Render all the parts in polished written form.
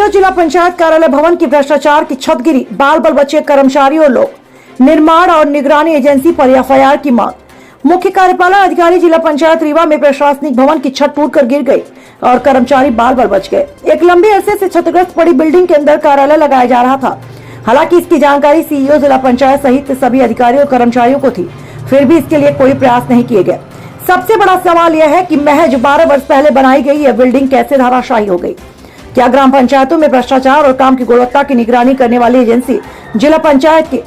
CEO जिला पंचायत कार्यालय भवन की भ्रष्टाचार की छत गिरी, बाल बल बचे कर्मचारी और लोग। निर्माण और निगरानी एजेंसी पर एफआईआर की मांग। मुख्य कार्यपालन अधिकारी जिला पंचायत रीवा में प्रशासनिक भवन की छत टूटकर गिर गई और कर्मचारी बाल बल बच गए। एक लंबे अरसे से क्षतिग्रस्त पड़ी बिल्डिंग के अंदर कार्यालय लगाया जा रहा था। हालांकि इसकी जानकारी सीईओ जिला पंचायत सहित सभी अधिकारियों और कर्मचारियों को थी, फिर भी इसके लिए कोई प्रयास नहीं किए गए। सबसे बड़ा सवाल यह है कि महज 12 वर्ष पहले बनाई गई यह बिल्डिंग कैसे धराशायी हो गई। क्या ग्राम पंचायतों में भ्रष्टाचार और काम की गुणवत्ता की निगरानी करने वाली एजेंसी जिला पंचायत के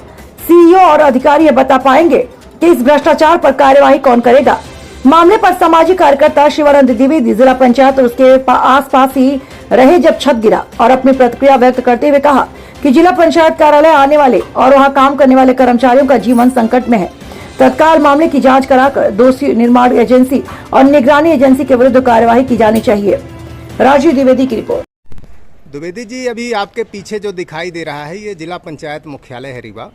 सीईओ और अधिकारी ये बता पाएंगे कि इस भ्रष्टाचार पर कार्यवाही कौन करेगा। मामले पर सामाजिक कार्यकर्ता शिवानंद द्विवेदी जिला पंचायत और उसके आसपास ही रहे जब छत गिरा और अपनी प्रतिक्रिया व्यक्त करते हुए कहा कि जिला पंचायत कार्यालय आने वाले और वहां काम करने वाले कर्मचारियों का जीवन संकट में है। तत्काल मामले की जांच कराकर दोषी निर्माण एजेंसी और निगरानी एजेंसी के विरुद्ध कार्यवाही की जानी चाहिए। राजीव द्विवेदी की रिपोर्ट। द्विवेदी जी, अभी आपके पीछे जो दिखाई दे रहा है ये जिला पंचायत मुख्यालय है रीवा,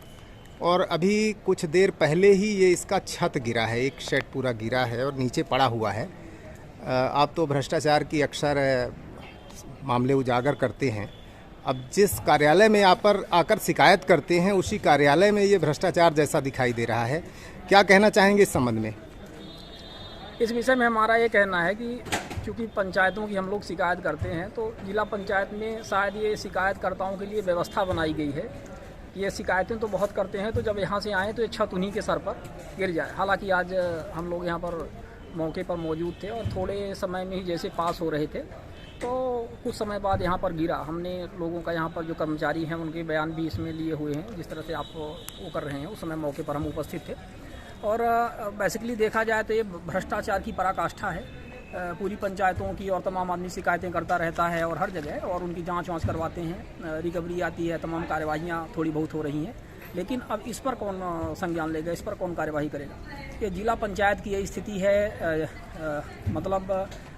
और अभी कुछ देर पहले ही ये इसका छत गिरा है, एक शेड पूरा गिरा है और नीचे पड़ा हुआ है। आप तो भ्रष्टाचार की अक्सर मामले उजागर करते हैं। अब जिस कार्यालय में आप पर आकर शिकायत करते हैं उसी कार्यालय में ये भ्रष्टाचार जैसा दिखाई दे रहा है, क्या कहना चाहेंगे इस संबंध में? इस विषय में हमारा ये कहना है कि चूँकि पंचायतों की हम लोग शिकायत करते हैं तो जिला पंचायत में शायद ये शिकायतकर्ताओं के लिए व्यवस्था बनाई गई है। ये शिकायतें तो बहुत करते हैं, तो जब यहाँ से आएँ तो ये छत उन्हीं के सर पर गिर जाए। हालांकि आज हम लोग यहाँ पर मौके पर मौजूद थे और थोड़े समय में ही जैसे पास हो रहे थे तो कुछ समय बाद यहाँ पर गिरा। हमने लोगों का यहाँ पर जो कर्मचारी हैं उनके बयान भी इसमें लिए हुए हैं, जिस तरह से आप वो कर रहे हैं। उस समय मौके पर हम उपस्थित थे और बेसिकली देखा जाए तो ये भ्रष्टाचार की पराकाष्ठा है। पूरी पंचायतों की और तमाम आदमी शिकायतें करता रहता है और हर जगह, और उनकी जांच वाँच करवाते हैं, रिकवरी आती है, तमाम कार्यवाहियाँ थोड़ी बहुत हो रही हैं। लेकिन अब इस पर कौन संज्ञान लेगा, इस पर कौन कार्यवाही करेगा? ये जिला पंचायत की यही स्थिति है। मतलब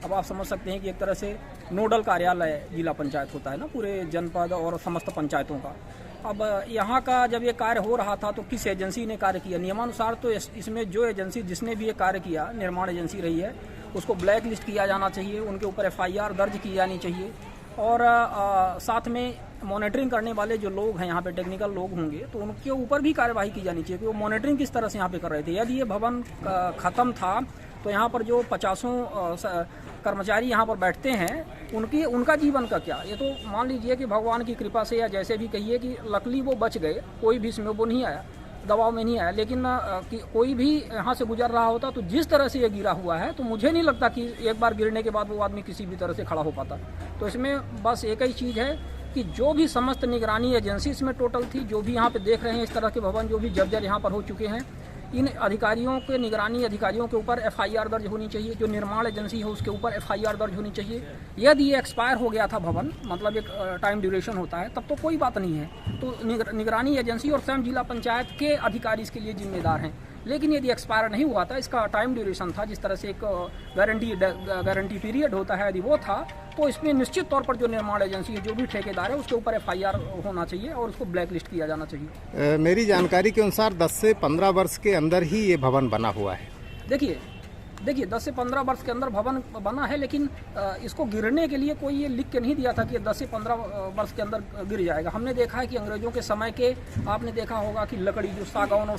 अब आप समझ सकते हैं कि एक तरह से नोडल कार्यालय जिला पंचायत होता है ना, पूरे जनपद और समस्त पंचायतों का। अब यहाँ का जब ये कार्य हो रहा था तो किस एजेंसी ने कार्य किया? नियमानुसार तो इसमें जो एजेंसी जिसने भी ये कार्य किया, निर्माण एजेंसी रही है, उसको ब्लैक लिस्ट किया जाना चाहिए, उनके ऊपर एफआईआर दर्ज की जानी चाहिए। और साथ में मॉनिटरिंग करने वाले जो लोग हैं यहाँ पे, टेक्निकल लोग होंगे, तो उनके ऊपर भी कार्यवाही की जानी चाहिए कि वो मॉनिटरिंग किस तरह से यहाँ पे कर रहे थे। यदि ये भवन ख़त्म था तो यहाँ पर जो 50 कर्मचारी यहाँ पर बैठते हैं उनका जीवन का क्या? ये तो मान लीजिए कि भगवान की कृपा से या जैसे भी कहिए कि लकली वो बच गए, कोई भी इसमें वो नहीं आया, दबाव में नहीं आया। लेकिन कि कोई भी यहाँ से गुजर रहा होता तो जिस तरह से ये गिरा हुआ है तो मुझे नहीं लगता कि एक बार गिरने के बाद वो आदमी किसी भी तरह से खड़ा हो पाता। तो इसमें बस एक ही चीज़ है कि जो भी समस्त निगरानी एजेंसी इसमें टोटल थी, जो भी यहाँ पे देख रहे हैं इस तरह के भवन जो भी जर्जर यहाँ पर हो चुके हैं, इन अधिकारियों के, निगरानी अधिकारियों के ऊपर एफआईआर दर्ज होनी चाहिए। जो निर्माण एजेंसी है उसके ऊपर एफआईआर दर्ज होनी चाहिए। यदि ये एक्सपायर हो गया था भवन, मतलब एक टाइम ड्यूरेशन होता है, तब तो कोई बात नहीं है, तो निगरानी एजेंसी और स्वयं जिला पंचायत के अधिकारी इसके लिए जिम्मेदार हैं। लेकिन यदि एक्सपायर नहीं हुआ था, इसका टाइम ड्यूरेशन था, जिस तरह से एक गारंटी पीरियड होता है, यदि वो था तो इसमें निश्चित तौर पर जो निर्माण एजेंसी है, जो भी ठेकेदार है, उसके ऊपर एफआईआर होना चाहिए और उसको ब्लैक लिस्ट किया जाना चाहिए। मेरी जानकारी के अनुसार 10 से 15 वर्ष के अंदर ही ये भवन बना हुआ है। देखिए 10 से 15 वर्ष के अंदर भवन बना है, लेकिन इसको गिरने के लिए कोई ये लिख के नहीं दिया था कि 10 से 15 वर्ष के अंदर गिर जाएगा। हमने देखा है कि अंग्रेजों के समय के, आपने देखा होगा कि लकड़ी जो सागौन और